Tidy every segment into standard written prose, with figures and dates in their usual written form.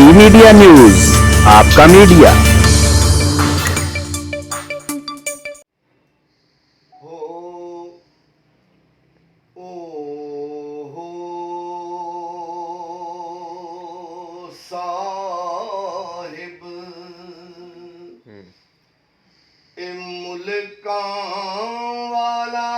Media news, आपका media. हो ओ हो साहिब ए मुल्कां वाला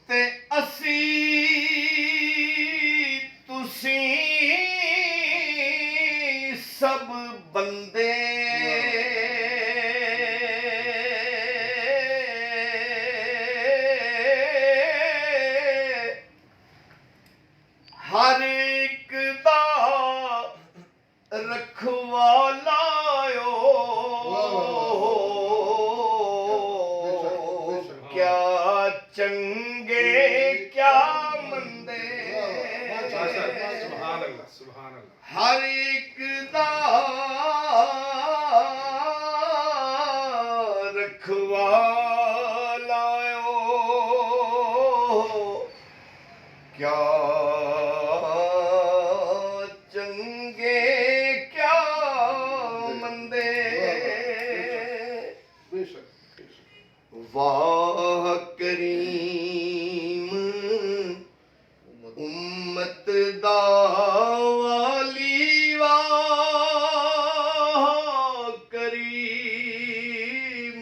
ते असी तुसी सब बंदे हर एक दा रखवाला क्या चंगे क्या मंदे हर एक दा रखवाला क्या चंगे क्या मंदे वाह करीम उम्मत दा वाली वाह करीम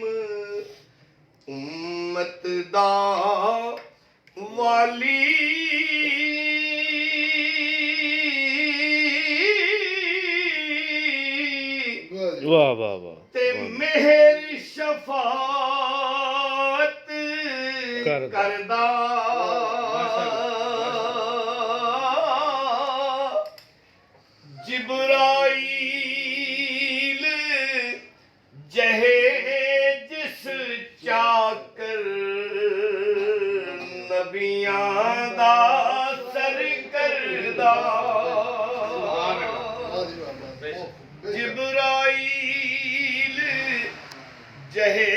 उम्मत दा वाली वाह वाह वाह ते मेहर शफात करदा जिब्राईल जहे जिस चाकर नबियां दा सर करदा जिब्राईल जहे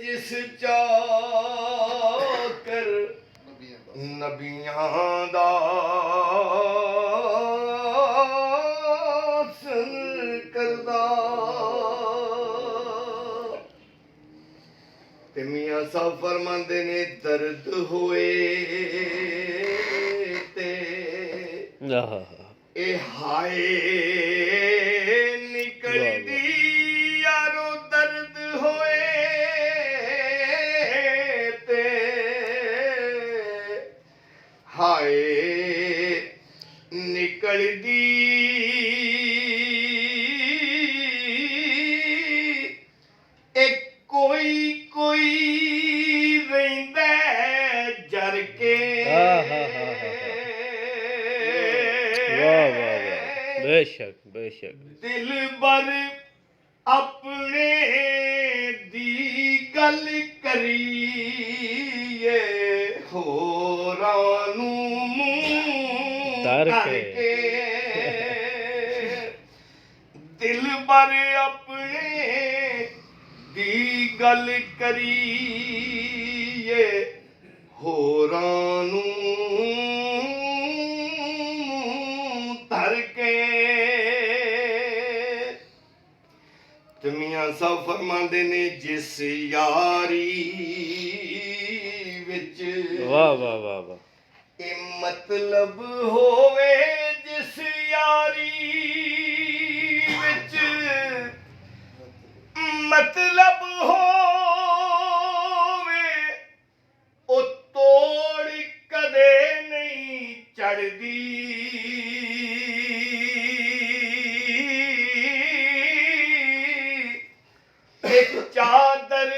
जिस चाकर नबियां दा सर करदा ते मियां साहब फरमांदे ने दर्द होए ते ए हाय निकलदी यारो दर्द होए ते हाय निकलदी एक कोई कोई रहिंदा जर के बेशक बेशक दिल बर अपने दी गल करिए होरां नू मूंह करके दिल बर अपने दी गल करिए होरां नू मियां साहब फरमांदे ने जिस यारी विच वाह वाह वाह वाह ए मतलब होवे जिस यारी विच मतलब होवे ओ तोड़ कदे नहीं चढ़दी चादर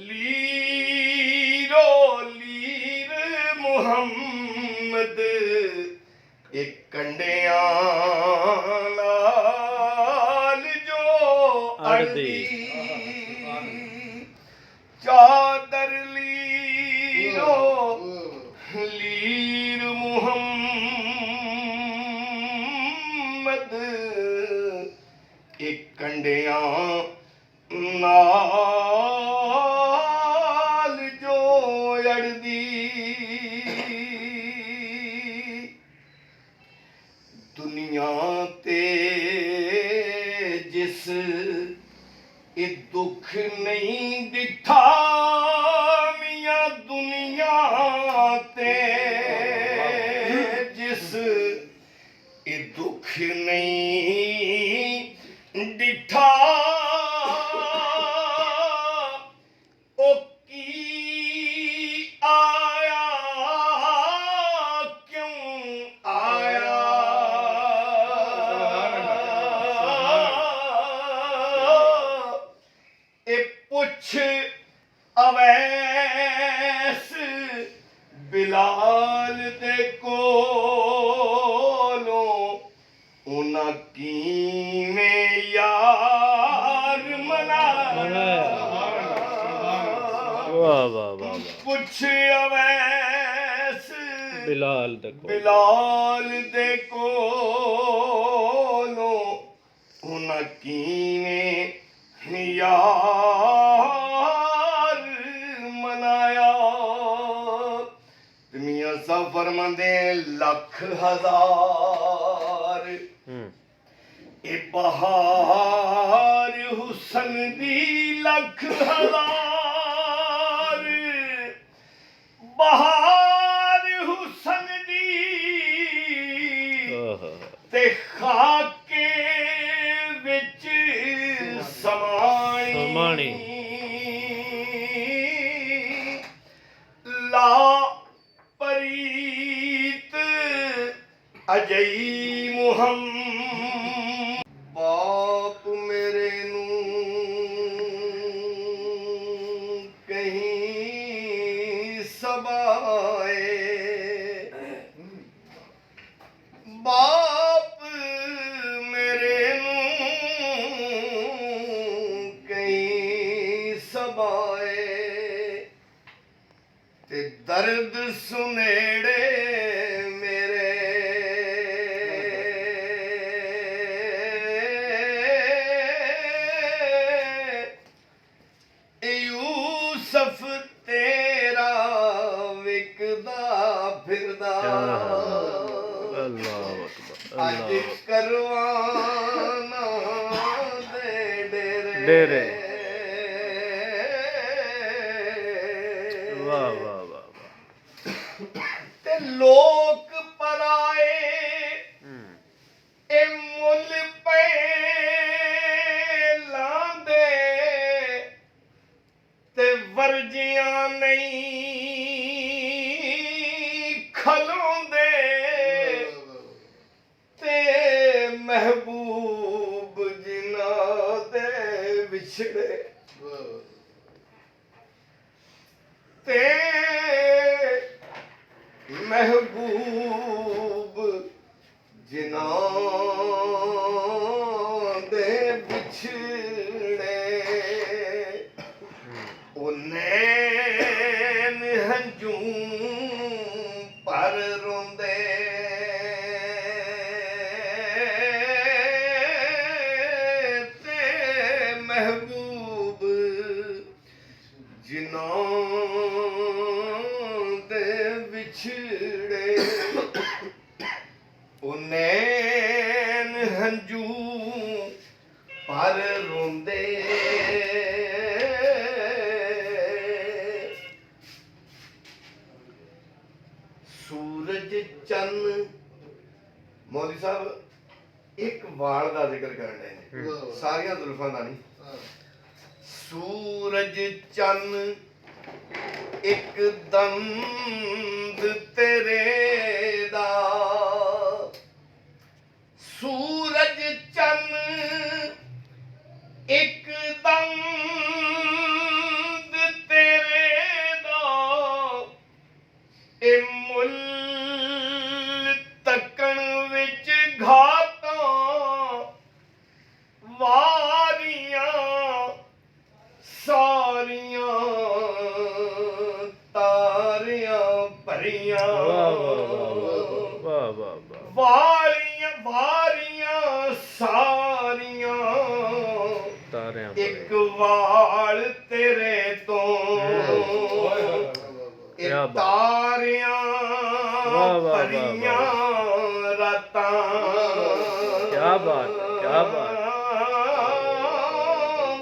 लीरो लीर मुहम्मद एक कंडियां नाल जो अड़दी चादर लीरो लीर मुहम्मद एक कंडियां ਨਾਲ ਜੋ ਅੜਦੀ ਦੁਨੀਆ ਤੇ ਜਿਸ ਇਹ ਦੁੱਖ ਨਹੀਂ ਦਿਠਾ ਮੀਆਂ ਦੁਨੀਆ ਤੇ ਜਿਸ ਇਹ ਦੁੱਖ ਨਹੀਂ ਦਿਠਾ ਉਹ ਕੀ ਆਇਆ ਕਿਉਂ ਆਇਆ ਇਹ ਪੁੱਛ ਅਵੈਸ ਬਿਲਾਲ ਦੇ ਕੋਲੋਂ ਉਹਨਾਂ ਕਿਵੇਂ ਯਾਰ ਮਨਾਇਆ ਵਾਹ ਵਾਹ ਵਾਹ ਵਾਹ ਪੁੱਛ ਅਵੈਸ ਬਿਲਾਲ ਦੇ ਕੋਲ ਬਿਲਾਲ ਦੇ ਕੋਲੋਂ ਉਹਨਾਂ ਕਿਵੇਂ ਯਾਰ ਮਨਾਇਆ ਤੇ ਮੀਆਂ ਸਾਹਿਬ ਫਰਮਾਉਂਦੇ ਲੱਖ ਹਜ਼ਾਰ ਇਹ ਬਹਾਰ ਹੁਸਨ ਦੀ ਲੱਖ ਹਜ਼ਾਰ ਬਹਾਰ ਹੁਸਨ ਦੀ ਤੇ ਖਾਕੇ ਵਿੱਚ ਸਮਾਣੀ ਲਾ ਪਰੀਤ ਅਜਈ ਮੁਹੰਮਦ ਬਾਪ ਮੇਰੇ ਨੂੰ ਕਹੀਂ ਸਬਾਏ ਬਾਪ ਮੇਰੇ ਨੂੰ ਕਹੀਂ ਸਬਾਏ ਤੇ ਦਰਦ ਸੁਨੇੜੇ ਮੇਰੇ ਯੂਸਫ ਤੇਰਾ ਵਿਕਦਾ ਫਿਰਦਾ ਅੱਲਾਹੁ ਅਕਬਰ ਅੱਜ ਕਰਵਾਨਾ ਦੇ ਡੇਰੇ ਵਾਹ ਵਾਹ ਵਾਹ ਤੇ ਲੋਕ ਪਰਾਏ ਇਹ ਮੁੱਲ ਪੈ ਲਾਂਦੇ ਤੇ ਵਰਜੀਆਂ ਨਹੀਂ ਖਲੋਂਦੇ ਤੇ ਮਹਿਬੂਬ ਜਿਨ੍ਹਾਂ ਦੇ ਵਿਛੜੇ ਤੇ ਮਹਿਬੂਬ ਜਿਨ੍ਹਾਂ ਦੇ ਵਿਛੜੇ ਨੈਣ ਹੰਝੂ ਪਰ ਰੋਂਦੇ ਤੇ ਮਹਿਬੂਬ ਜਿਨ੍ਹਾਂ ਦੇ ਵਿਛੜੇ ਉਹ ਨੈਣ ਹੰਝੂ ਪਰ ਰੋਂਦੇ ਸੂਰਜ ਚੰਨ ਮੌਲੀ ਸਾਹਿਬ ਇੱਕ ਵਾਲ ਦਾ ਜ਼ਿਕਰ ਕਰਨ ਦੇ ਨੇ ਸਾਰੀਆਂ ਜ਼ੁਲਫਾਂ ਦਾ ਨਹੀਂ ਸੂਰਜ ਚੰਨ ਇੱਕ ਦੰਦ ਤੇਰੇ ਦਾ ਸੂਰਜ ਚੰਨ ਇੱਕ ਦੰਦ ਤੇਰੇ ਦਾ ਇਹ ਮੁੱਲ ਤੱਕਣ ਵਿੱਚ ਘਾਟਾਂ ਵਾਰੀਆਂ ਸਾਰੀਆਂ ਤਾਰੀਆਂ ਭਰੀਆਂ ਵਾਹ ਵਾਹ ਵਾਰੀਆਂ ਵਾਰੀਆਂ ਸਾਰੀਆਂ ਤਾਰਿਆਂ ਇੱਕ ਵਾਰ ਵਾਲ ਤੇਰੇ ਤੋਂ ਇਹ ਕਿਆ ਬਾਤ। ਤਾਰਿਆਂ ਵਾਹ, ਵਾਹ, ਭਰੀਆਂ ਰਾਤਾਂ ਕਿਆ ਬਾਤ ਹੈ, ਕਿਆ ਬਾਤ।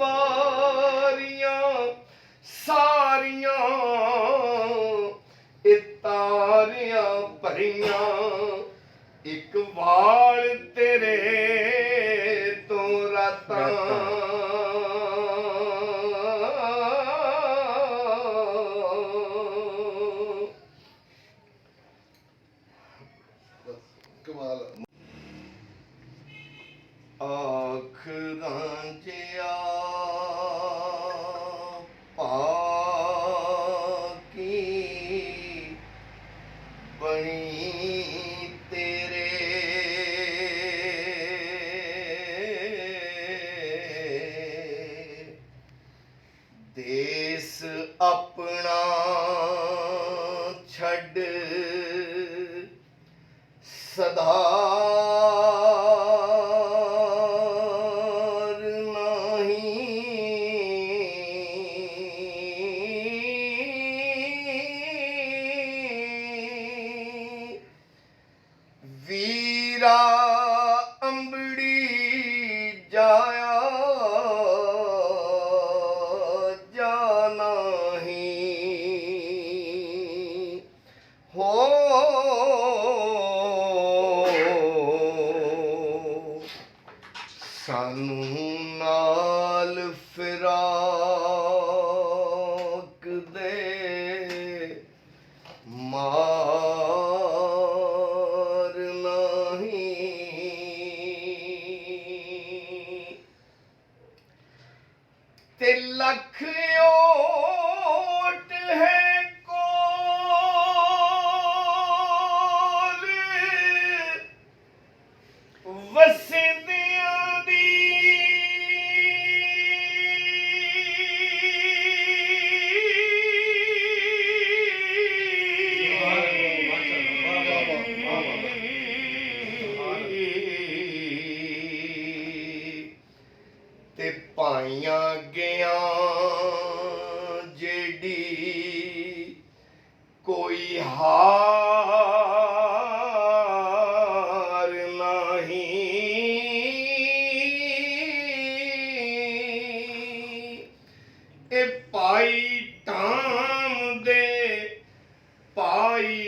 ਵਾਰੀਆਂ ਸਾਰੀਆਂ ਇਹ ਤਾਰਿਆਂ ਭਰੀਆਂ ਇੱਕ ਵਾਲ ਤੇਰੇ ਤੋਂ ਰਾਤਾਂ ਕਮਾਲ ਆਖਰਾਂ ਜਿਆ ਪਾਕੀ ਬਣੀ ਤੇਰੇ ਦੇਸ ਆਪਣਾ ਛੱਡ ਸਦਾਰ ਨਹੀਂ ਵੀਰਾ ਅੰਬੜੀ ਜਾਇਆ ਜਾਣਾ ਹੀ ਹੋ ਸਾਨੂੰ ਨਾਲ ਫਿਰਾਕ ਦੇ ਮਾਰ ਨਹੀਂ ਤੇ ਲੱਖ ਓਟ ਹੈ ਕੋਲ ਵਸਿੰਦਿਆਂ ਦੀ ਤੇ ਪਾਈਆਂ ਗਿਆ ਜਿਹੜੀ ਕੋਈ ਹਾਰ ਨਹੀਂ ਇਹ ਪਾਈ ਟਾਮ ਦੇ ਪਾਈ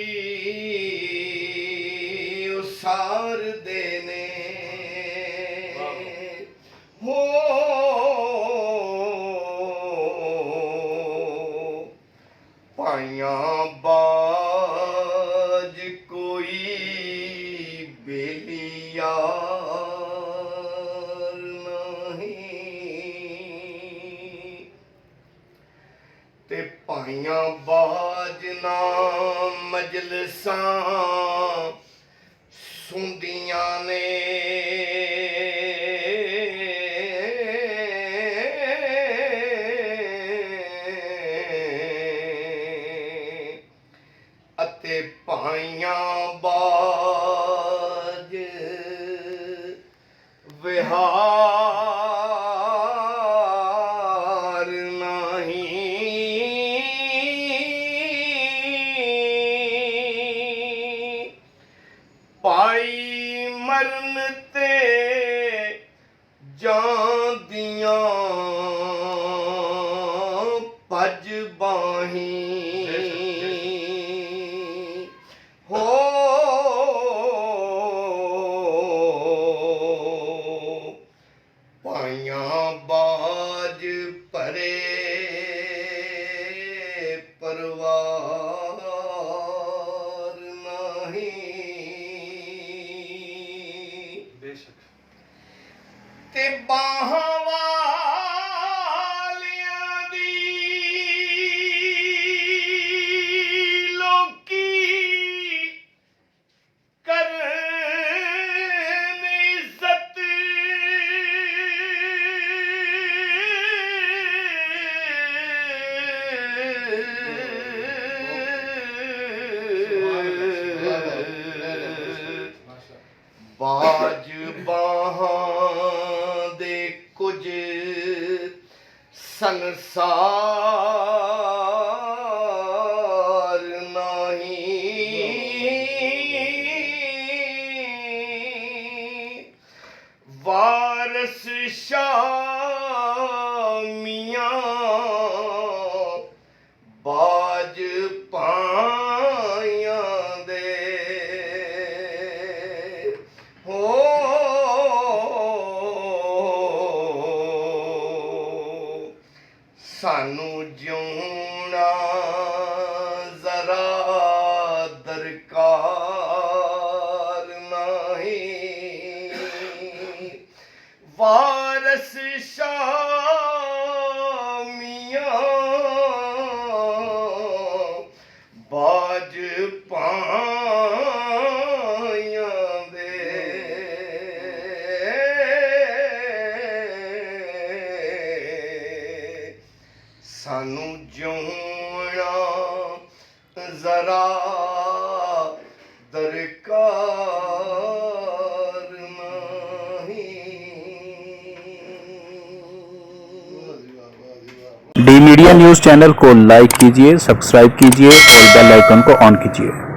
ਉਸਾਰ ਦੇ ਨੇ ਹੋ ਪਾਈਆਂ ਬਾਜ ਕੋਈ ਬੇਲੀਆਰ ਨਹੀਂ ਤੇ ਪਾਈਆਂ ਬਾਜ ਨਾ ਮਜਲਸਾਂ ਸੁੰਦੀਆਂ ਨੇ ਅਤੇ ਪਾਈਆਂ ਬਾਜ ਵਿਹਾਰ ਨਹੀਂ ਪਾਈ ਮਰਨ ਤੇ ਜਾਂਦੀਆਂ ਭੱਜ ਬਾਹੀਂ ਹੋ ਪਾਈਆਂ ਬਾਜ ਭਰੇ ਪਰਵਾਰ ਨਹੀਂ ਬੇਸ਼ੱਕ ਤੇ ਬਾਹਾਂ ਵਾਲਿਆਂ ਦੀ ਲੋਕੀ ਕਰਨ ਇੱਜ਼ਤ ਸੰਸਾਰ ਨਹੀਂ ਵਾਰਸ ਸ਼ਾਮੀਆਂ ਬਾਜ ਪਾਇਆਂ ਦੇ ਹੋ ਸਾਨੂੰ ਜਿਉਣਾ ਜ਼ਰਾ ਦਰਕਾਰ ਨਹੀਂ ਵਾਰਸ ਸ਼ਾਮੀਆਂ ਬਾਜ ਪਾਇਆਂ ਦੇ ਸਾਨੂੰ ਜਿਉਣਾ ਜ਼ਰਾ ਦਰਕਾਰ नहीं। डी मीडिया न्यूज चैनल को लाइक कीजिए, सब्सक्राइब कीजिए और बेल आइकन को ऑन कीजिए।